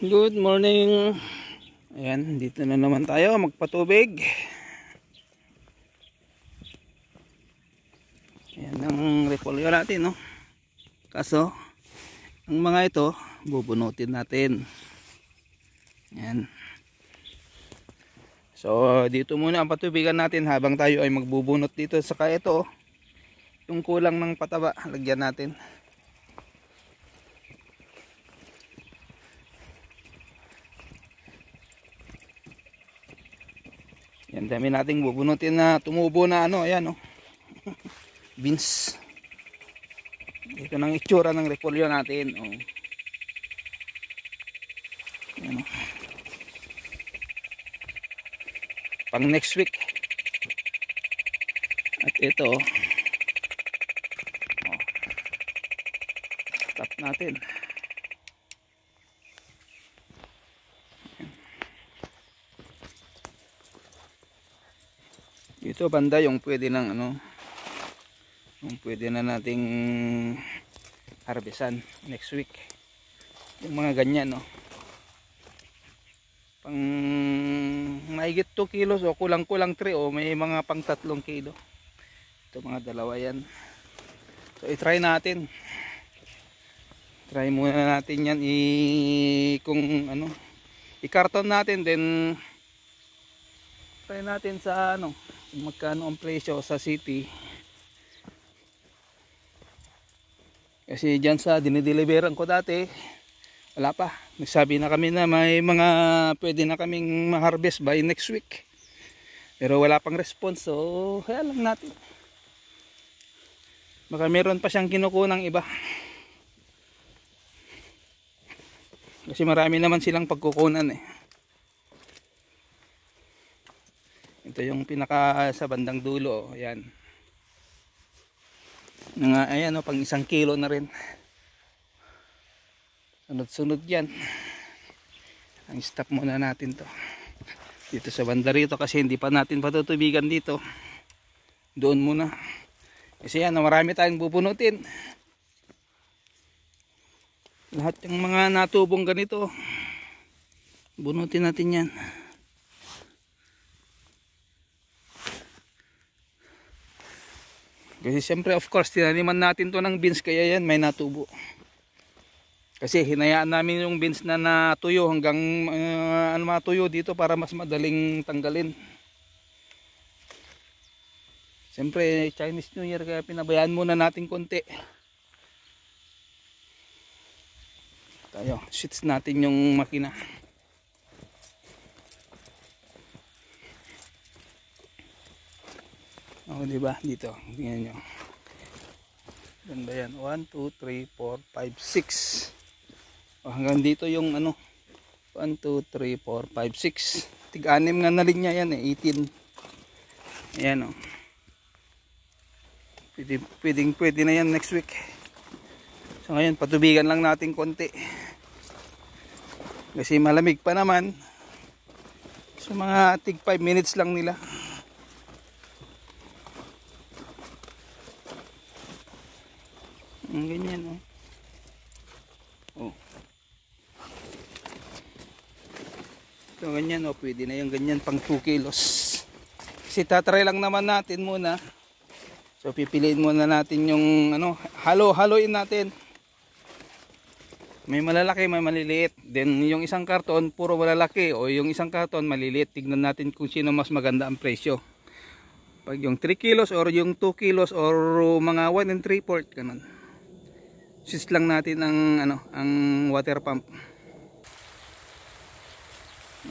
Good morning. Ayan, dito na naman tayo magpatubig. Ayan ang repolyo natin, no? Kaso, ang mga ito, bubunutin natin. Ayan. So, dito muna ang patubigan natin habang tayo ay magbubunot dito. Saka ito, yung kulang ng pataba, lagyan natin. Yan, dami nating bubunutin na tumubo na ano, ayan oh. Beans. Ito nang itsura ng repolyo natin, oh. Ayan, oh. Pang next week. At ito, oh. Tap natin. Ito banda yung pwede ng ano, yung pwede na nating harvestan next week. Yung mga ganyan, no. Pang mahigit 2 kilos o kulang-kulang 3 o may mga pang 3 kilo. Ito mga dalawa yan. So i-try natin. Try muna natin yan kung ano, i-carton natin, then try natin sa ano, magkano ang presyo sa city. Kasi dyan sa dinideliveran ko dati, wala pa. Nagsabi na kami na may mga pwede na kaming ma-harvest by next week. Pero wala pang response, so kaya lang natin. Baka meron pa siyang kinukunang iba. Kasi marami naman silang pagkukunan eh. Ito yung pinaka sa bandang dulo, ayan. Ayan, oh, pang 1 kilo na rin. Sunod-sunod yan. Ang stop muna natin to. Dito sa banda rito kasi hindi pa natin patutubigan dito. Doon muna. Kasi yan, marami tayong bubunutin. Lahat yung mga natubong ganito, bunutin natin yan. Kasi siyempre of course tinaniman natin to ng beans, kaya yan may natubo. Kasi hinayaan namin yung beans na natuyo hanggang matuyo dito para mas madaling tanggalin. Siyempre Chinese New Year kaya pinabayaan muna natin konti. Tayo, switch natin yung makina. Oh, diba? Dito, tingnan nyo. Ganda yan. 1, 2, 3, 4, 5, 6. Oh, hanggang dito yung ano. 1, 2, 3, 4, 5, 6. Tig-anim nga na linya yan eh. 18. Ayan oh. Pwede na yan next week. So ngayon, patubigan lang natin konti. Kasi malamig pa naman. So mga tig 5 minutes lang nila. Ang ganyan oh. Oh. So ganyan oh, pwede na yung ganyan pang 2 kilos. Kasi tatry lang naman natin muna. So pipiliin muna natin yung ano, halo-haloin natin. May malalaki, may maliliit. Then yung isang karton puro malalaki o yung isang karton maliliit. Tignan natin kung sino mas maganda ang presyo. Pag yung 3 kilos or yung 2 kilos or mga 1 3/4 ganun. Switch lang natin ang ano, ang water pump.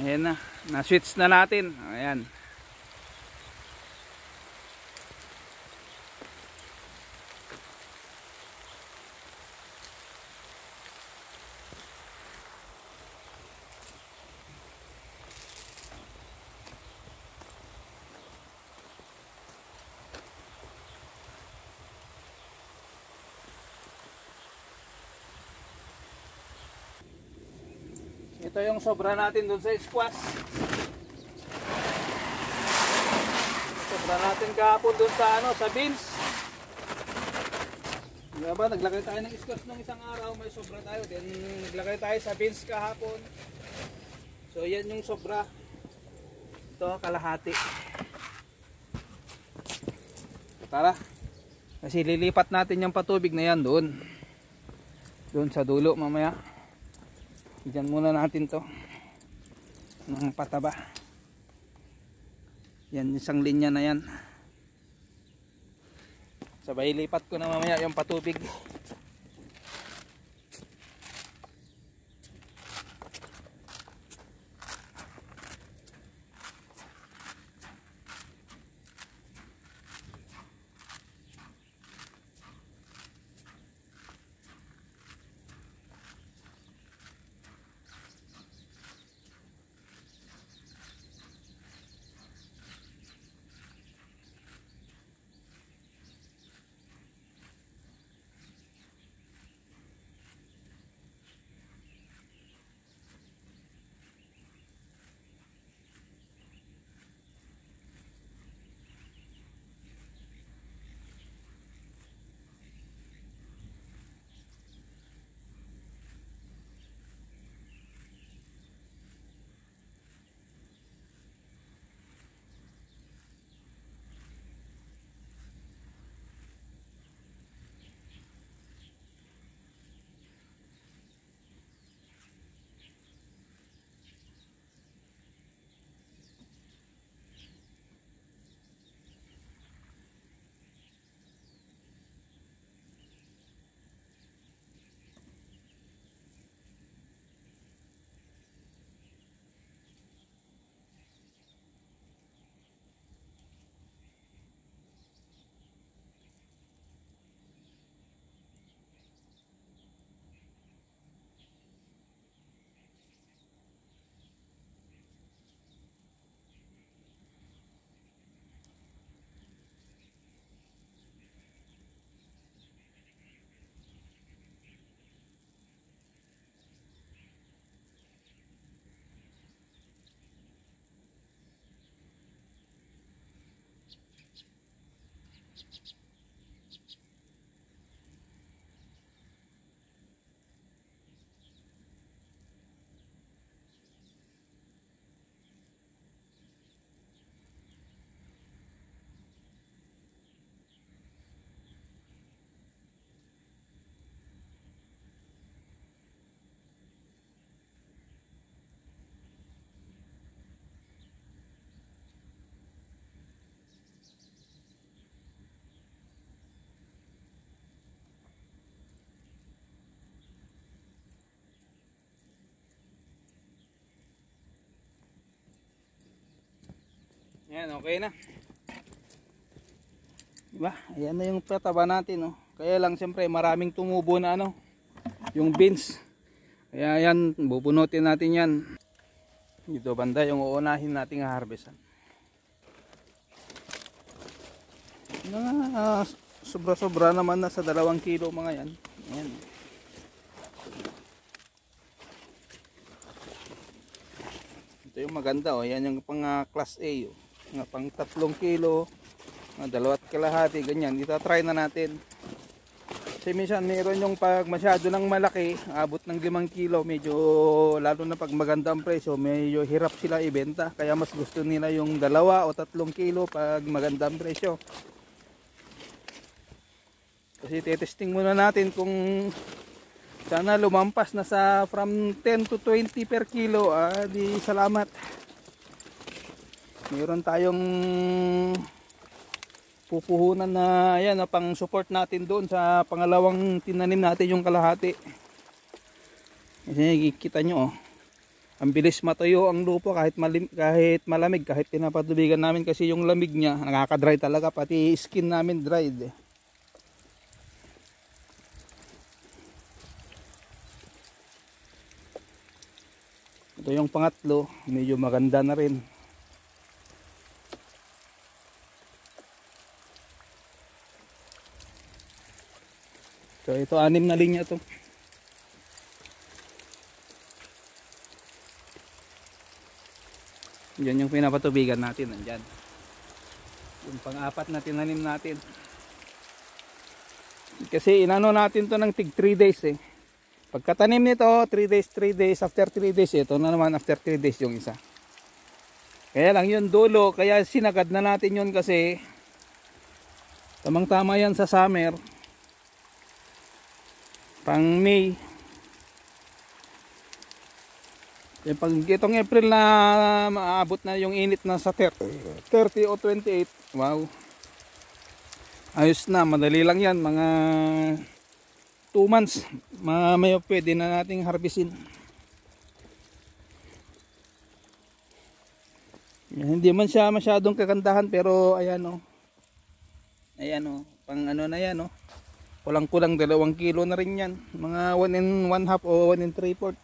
Ayan na switch na natin. Ayan. Ito yung sobra natin dun sa squash. Sobra natin kahapon dun sa ano, sa beans. Diba, naglagay tayo ng squash nung isang araw, may sobra tayo. Then naglagay tayo sa beans kahapon. So yan yung sobra. Ito kalahati. Tara. Kasi lilipat natin yung patubig na yan doon. Doon sa dulo mamaya. Diyan muna natin to. Ng pataba. Yan isang linya na yan. Sabay lipat ko na mamaya yung patubig. Yan, okay na. Diba? Ayan na yung pataba natin, oh. Kaya lang siyempre maraming tumubo na ano, yung beans. Kaya yan, bubunutin natin yan. Dito banda yung uunahin nating harvestan. Sobra-sobra naman na sa 2 kilo mga yan. Ayan. Ito yung maganda, oh. Yan yung pang class A, oh. Nga pang 3 kilo, 2.5 ganyan. Ita-try na natin. Kasi minsan mayroon yung pag masyado ng malaki, abot ng 5 kilo, medyo lalo na pag maganda ang presyo, medyo hirap sila ibenta. Kaya mas gusto nila yung 2 o 3 kilo pag maganda ang presyo. Kasi testing muna natin kung sana lumampas na sa from 10 to 20 per kilo. Di salamat. Mayroon tayong pupuhunan na yan, pang support natin doon sa pangalawang tinanim natin yung kalahati. Kasi kita nyo, oh, ang bilis matuyo ang lupa kahit malamig, kahit pinapatubigan namin kasi yung lamig niya nakaka-dry talaga, pati skin namin dried. Ito yung pangatlo, medyo maganda na rin. So ito 6 na linya to. Yan yung pinapatubigan natin, nandyan. Yung pang-4 na tinanim natin. Kasi inano natin to ng tig 3 days eh. Pagkatanim nito, 3 days, 3 days, after 3 days, ito na naman after 3 days yung isa. Kaya lang yun dulo, kaya sinagad na natin yun kasi tamang tama yan sa summer. Pang May. Pag itong April na maabot na yung init na sa 30 o 28, wow. Ayos na, madali lang yan, mga 2 months mamaya pwede na nating harvestin. Hindi man siya masyadong kagandahan pero ayan o, pang ano na yan o, kulang-kulang 2 kilo na rin yan, mga 1 and 1/2 o 1 and 3/4.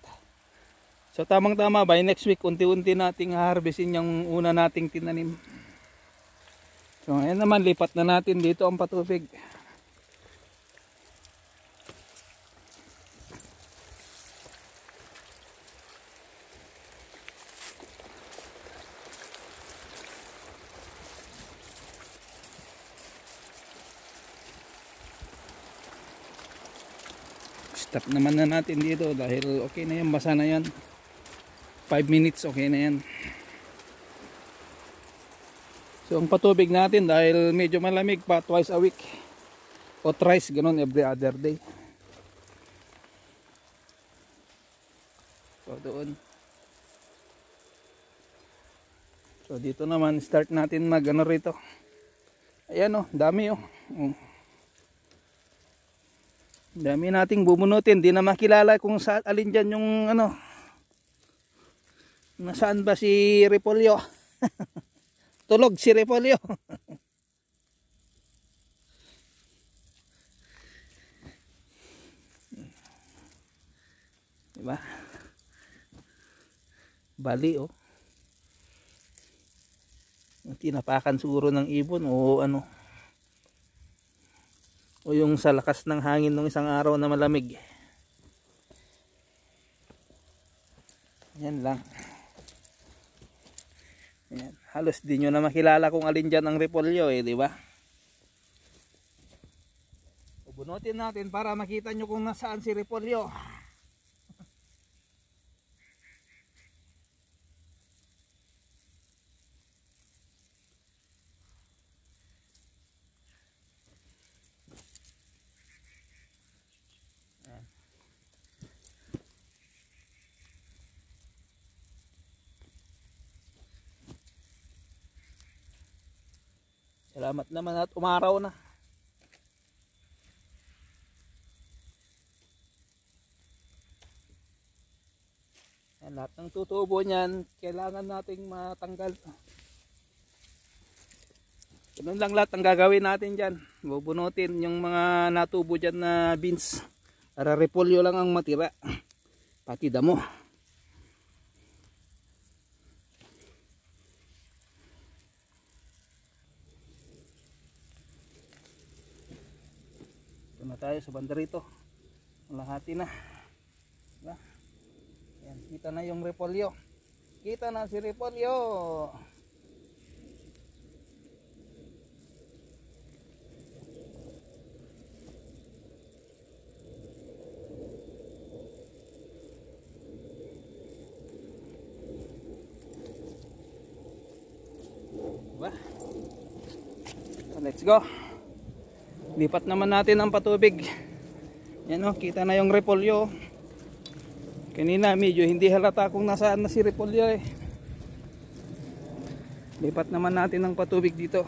So tamang tama, by next week unti-unti nating harvestin yung una nating tinanim. So ayan naman, lipat na natin dito ang patubig. Stop naman na natin dito dahil okay na yan, basa na yan. 5 minutes okay na yan. So ang patubig natin dahil medyo malamig pa, twice a week o thrice, ganun, every other day. So doon. So dito naman start natin mag ano rito. Ayan o, dami o. Dami nating bumunutin, di na makilala kung saan, alin dyan yung ano, nasaan ba si Repolyo. Tulog si Repolyo. Diba? Bali oh. Tinapakan siguro ng ibon o ano, o yung sa lakas ng hangin ng isang araw na malamig. Yan lang. Yan. Halos di nyo na makilala kung alin dyan ang repolyo eh, di ba? Bunutin natin para makita nyo kung nasaan si repolyo. Salamat naman at umaraw na. Yan, lahat ng tutubo niyan kailangan nating matanggal. Ganun lang lahat ang gagawin natin dyan. Bubunutin yung mga natubo dyan na beans. Para repolyo lang ang matira. Pati damo. Ito na tayo sa banda rito. Lahati na. Diba? Yan, kita na yung repolyo. Kita na si repolyo. Diba? So, let's go. Lipat naman natin ang patubig. Yan o, kita na yung repolyo. Kanina medyo hindi halata kung nasaan na si repolyo eh. Lipat naman natin ang patubig dito.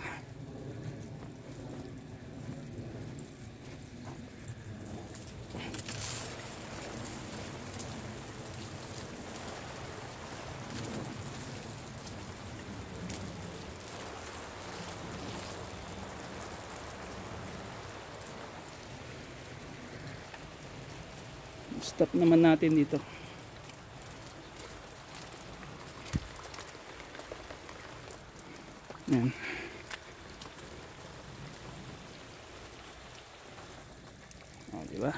Stop naman natin dito. Yan. O, diba?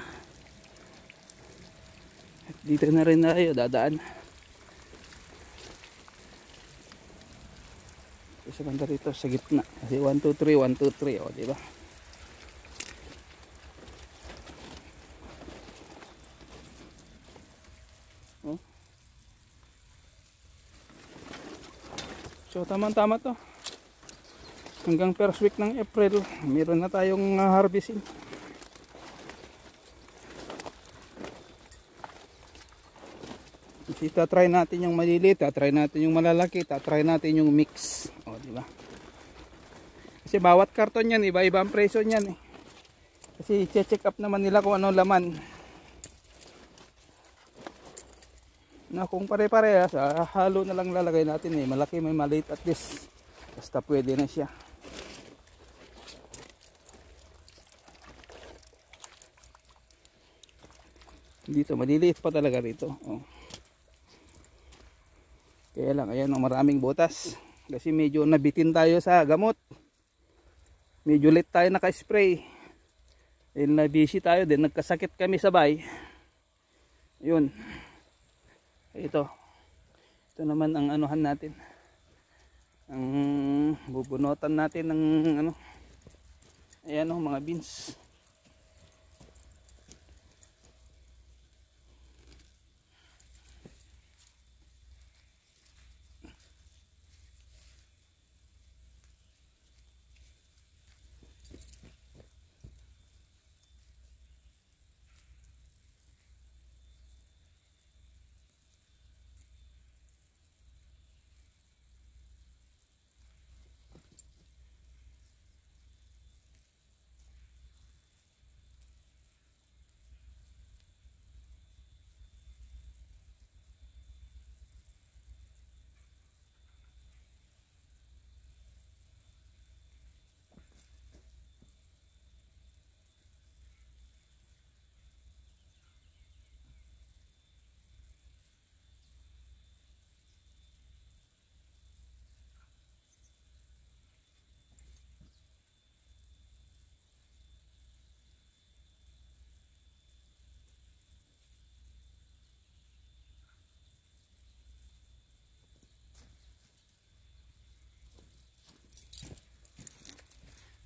At dito na rin tayo dadaan. Sa banda rito sa gitna. Kasi 1, 2, 3, 1, 2, 3. O, diba? So tama-tama to. Hanggang first week ng April, meron na tayong harvesting. Try natin yung maliliit, try natin yung malalaki, try natin yung mix. O, di ba? Kasi bawat karton yan, iba-iba ang presyo niyan eh. Kasi check up naman nila kung ano laman. Na kung pare-parehas, halo na lang lalagay natin eh. Malaki may maliit at least. Basta pwede na siya. Dito, maliliit pa talaga rito. Oh. Kaya lang, ayan, maraming butas. Kasi medyo nabitin tayo sa gamot. Medyo late tayo naka-spray. Dahil na-busy tayo din, nagkasakit kami sabay. Yun. Ito. Ito naman ang anuhan natin. Ang bubunutan natin ng ano. Ayan o, mga beans.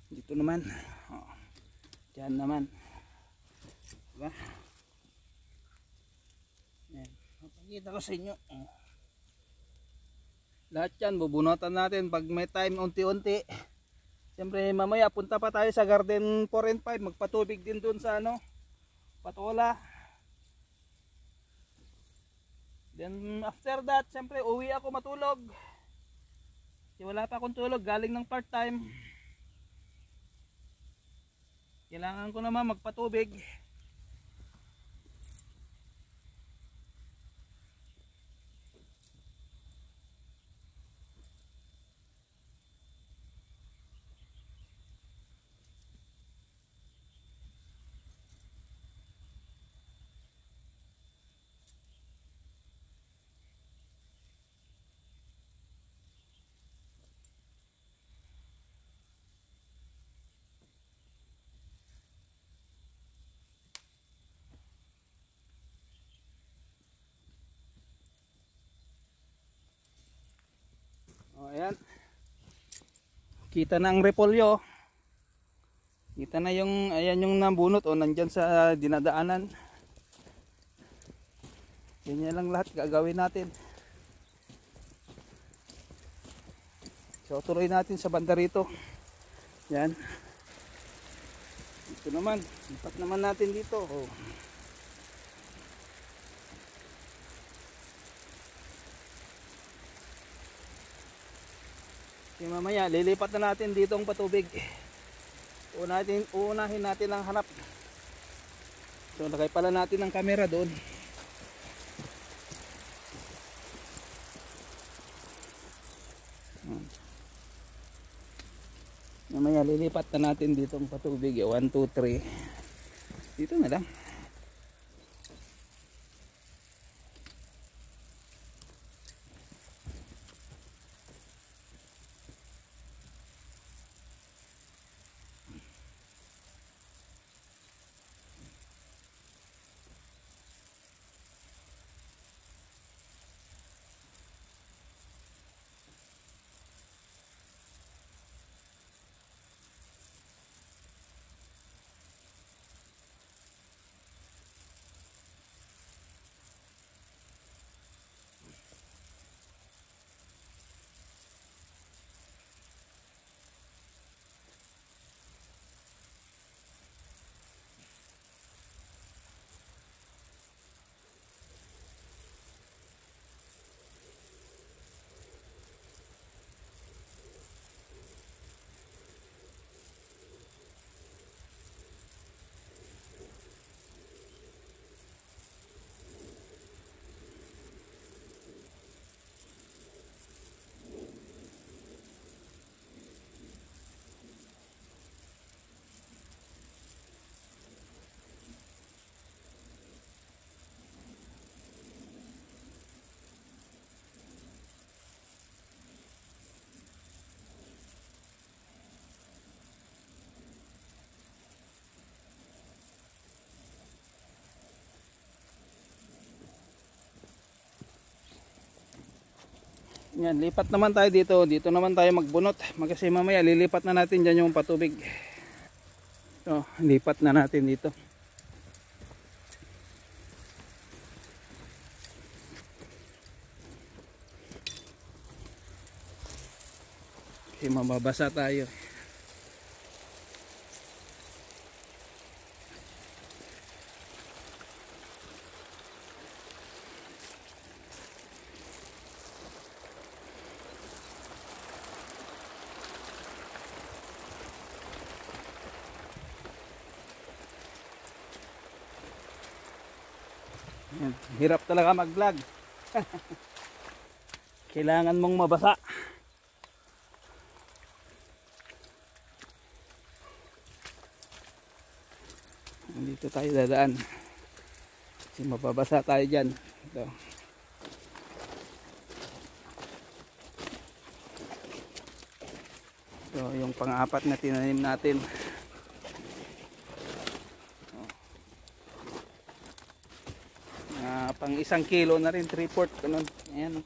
Dito naman. Oh. Diyan naman. Diba? Yan. Mapakita ko sa inyo. Oh. Lahat yan, bubunutan natin pag may time unti-unti. Siyempre mamaya punta pa tayo sa garden 4 and 5. Magpatubig din dun sa ano, patola. Then after that, siyempre uwi ako matulog. Kasi wala pa akong tulog, galing ng part time. Kailangan ko naman magpatubig. O, ayan. Kita na ang repolyo. Kita na yung, ayan yung nabunot o nandyan sa dinadaanan. Ganyan lang lahat gagawin natin. So tuloy natin sa banda rito. Yan. Ito naman, lipat naman natin dito. Oh. Okay, mamaya lilipat na natin dito ang patubig. Uunahin natin ang hanap. So lagay pala natin ang camera doon. Mamaya lilipat na natin dito ang patubig. 1, 2, 3. Dito na lang. Yan, lipat naman tayo dito. Dito naman tayo magbunot. Kasi mamaya lilipat na natin dyan yung patubig. So, lipat na natin dito. Kasi mababasa tayo. Yan. Hirap talaga mag-vlog. Kailangan mong mabasa. Dito tayo dadaan. Kasi mababasa tayo dyan. Ito. So, yung pang-apat na tinanim natin. Pang 1 kilo na rin, 3/4 ganun. Ayan.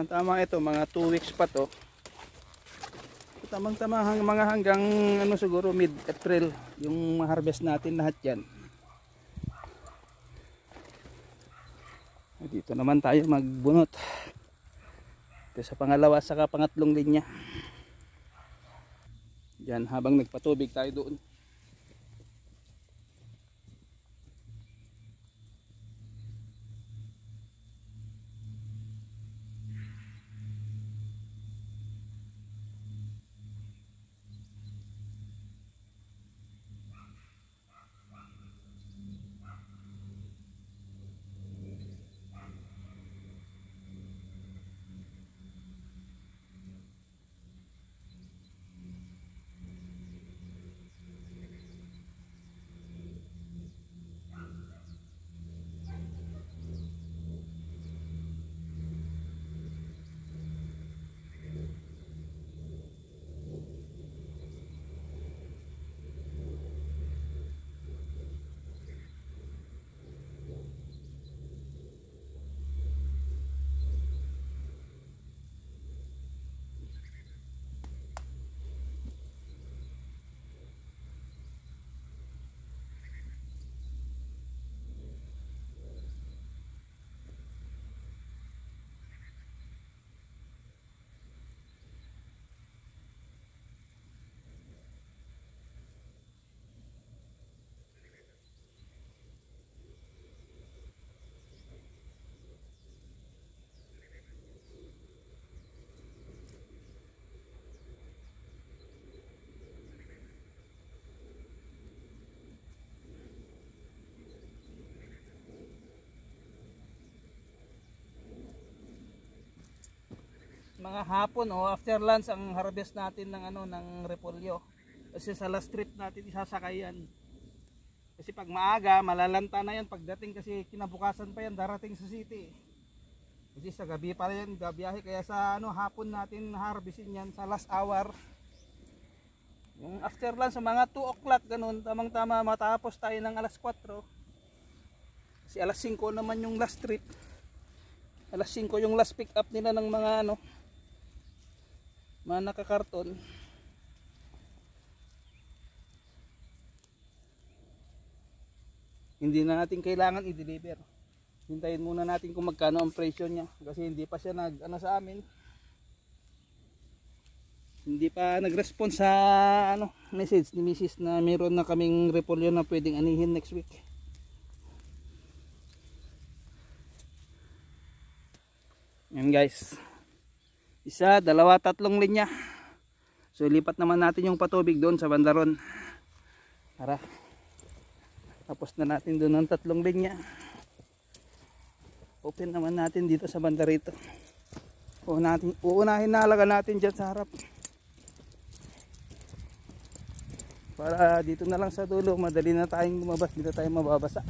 Tama ito, mga 2 weeks pa to. Tamang-tama mga hanggang ano siguro mid-April yung ma-harvest natin lahat yan. Dito naman tayo magbunot. Ito sa pangalawa saka pangatlong linya. Diyan habang nagpatubig tayo doon. Mga hapon o after lunch ang harvest natin ng ano ng repolyo. Kasi sa last trip natin isasakay yan. Kasi pag maaga malalanta na yan pagdating kasi kinabukasan pa yan darating sa city. Kasi sa gabi pa yan gabiyahe kaya sa ano hapon natin harvestin yan sa last hour. Yung after lunch sa mga 2 o'clock ganun tamang-tama matapos tayo ng alas 4. Kasi alas 5 naman yung last trip. Alas 5 yung last pick up nila ng mga ano mga nakakarton. Hindi na natin kailangan i-deliver. Hintayin muna natin kung magkano ang presyo niya kasi hindi pa siya nag-ano sa amin. Hindi pa nag-response sa ano message ni Mrs. na meron na kaming repolyo na pwedeng anihin next week. Yan guys. 1, 2, 3 linya. So lipat naman natin yung patubig doon sa bandaron. Tara. Tapos na natin doon ng 3 linya. Open naman natin dito sa banda rito. Uunahin na alaga natin dyan sa harap. Para dito na lang sa dulo, madali na tayong lumabas, dito tayo mababasa.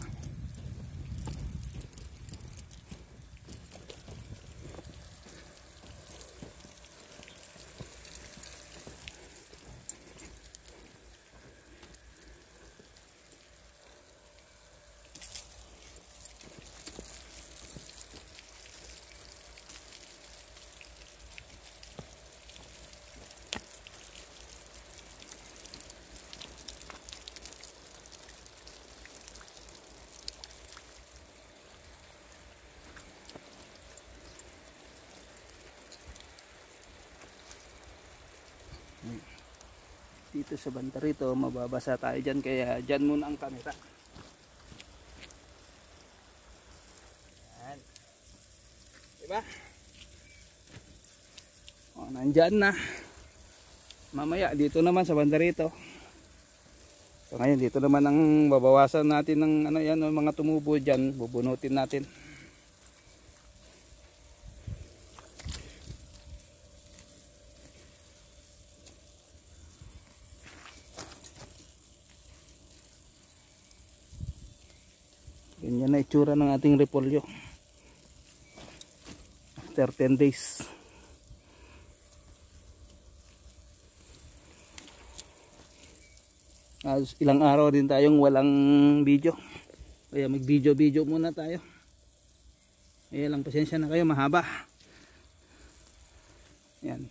dito sa banda rito, mababasa tayo dyan, kaya dyan muna ang camera. Yan. Diba? O, nandyan na. Mamaya dito naman sa banda rito. So ngayon dito naman ang babawasan natin ng ano yan, mga tumubo dyan, bubunutin natin. Ganyan na itsura ng ating repolyo after 10 days. Ilang araw din tayong walang video, kaya mag video muna tayo. Kaya lang pasensya na kayo, mahaba. Yan,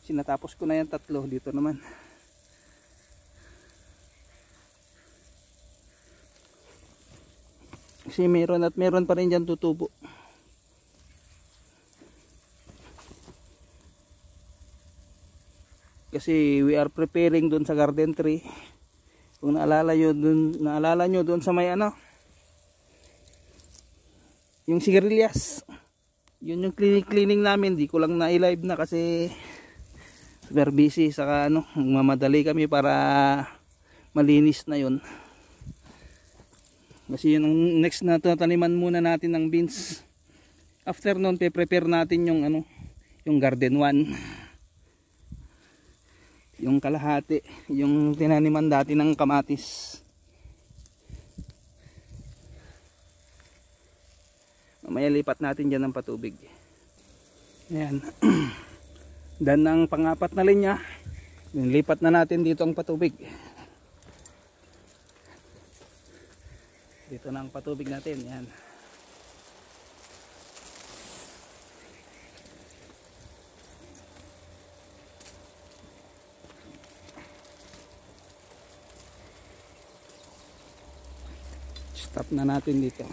sinatapos ko na yan 3 dito naman. Kasi meron pa rin dyan tutubo. Kasi we are preparing dun sa garden tree. Kung naalala nyo dun sa may ano, yung sigarilyas, yun yung cleaning namin. Di ko lang na-live na kasi super busy, saka ano, mamadali kami para malinis na yun. Kasi yun ang next na taniman muna natin ng beans. After nun, prepare natin yung ano, yung garden 1. Yung kalahati, yung tinaniman dati ng kamatis. Mamaya lipat natin dyan ng patubig. Ayan. Dan ang pang-4 na linya, lipat na natin dito ang patubig. Dito na ang patubig natin. Yan. Stop na natin dito.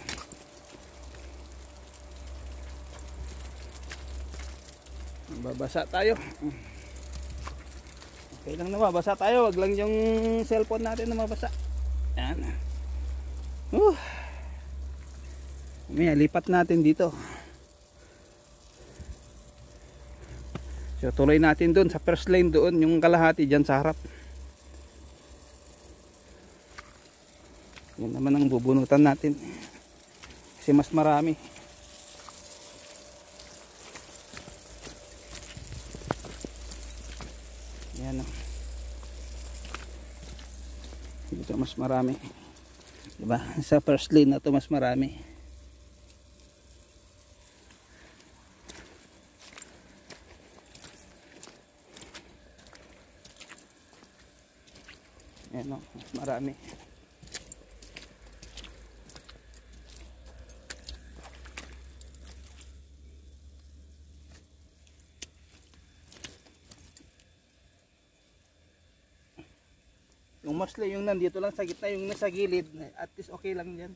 Babasa tayo. Okay lang na mabasa tayo. Wag lang yung cellphone natin na mabasa. Yan. May lipat natin dito. So tuloy natin doon sa first lane doon, yung kalahati dyan sa harap. Yan naman ang bubunutan natin. Kasi mas marami. Yan o. Dito mas marami. Diba? Sa first lane na to mas marami. Yan o, mas marami. Yung mostly yung nandito lang sa gitna, yung nasa gilid, at least okay lang yan.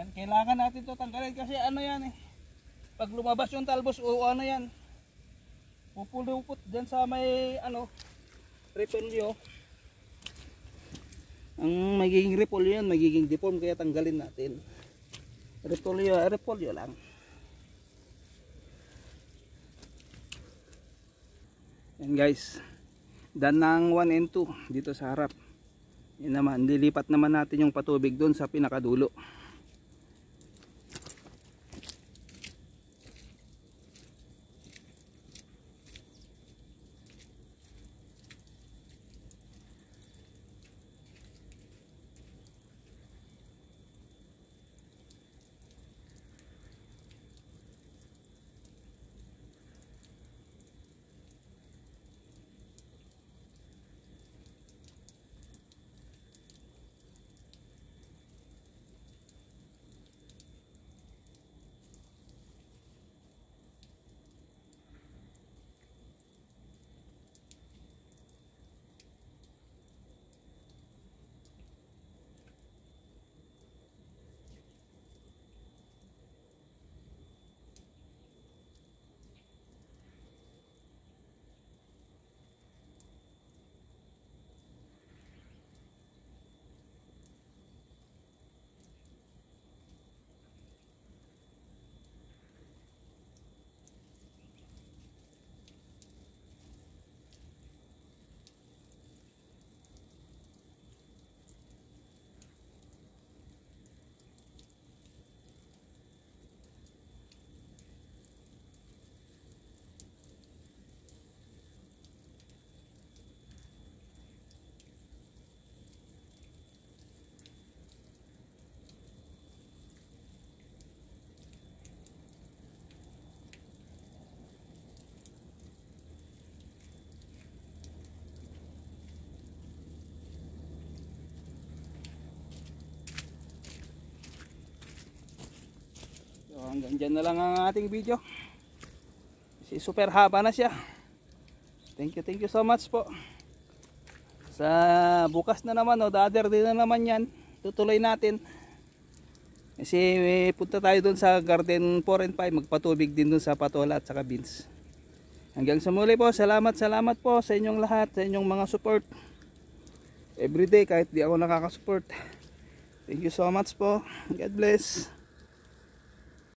Yan, kailangan natin to tanggalin kasi ano yan eh. Pag lumabas yung talbos o ano yan, pupulupot dyan sa may ano, repolyo. Ang magiging repolyo yan, magiging deform kaya tanggalin natin. Repolyo lang. Yan guys, done ng 1 and 2 dito sa harap. Yan naman, lilipat naman natin yung patubig doon sa pinakadulo. So hanggang dyan na lang ang ating video. Kasi super haba na siya. Thank you so much po. Sa bukas na naman o the other day na naman yan, tutuloy natin. Kasi punta tayo dun sa garden 4 and 5, magpatubig din dun sa patola at saka beans. Hanggang sa muli po, salamat po sa inyong lahat, sa inyong mga support. Everyday kahit di ako nakakasupport. Thank you so much po. God bless.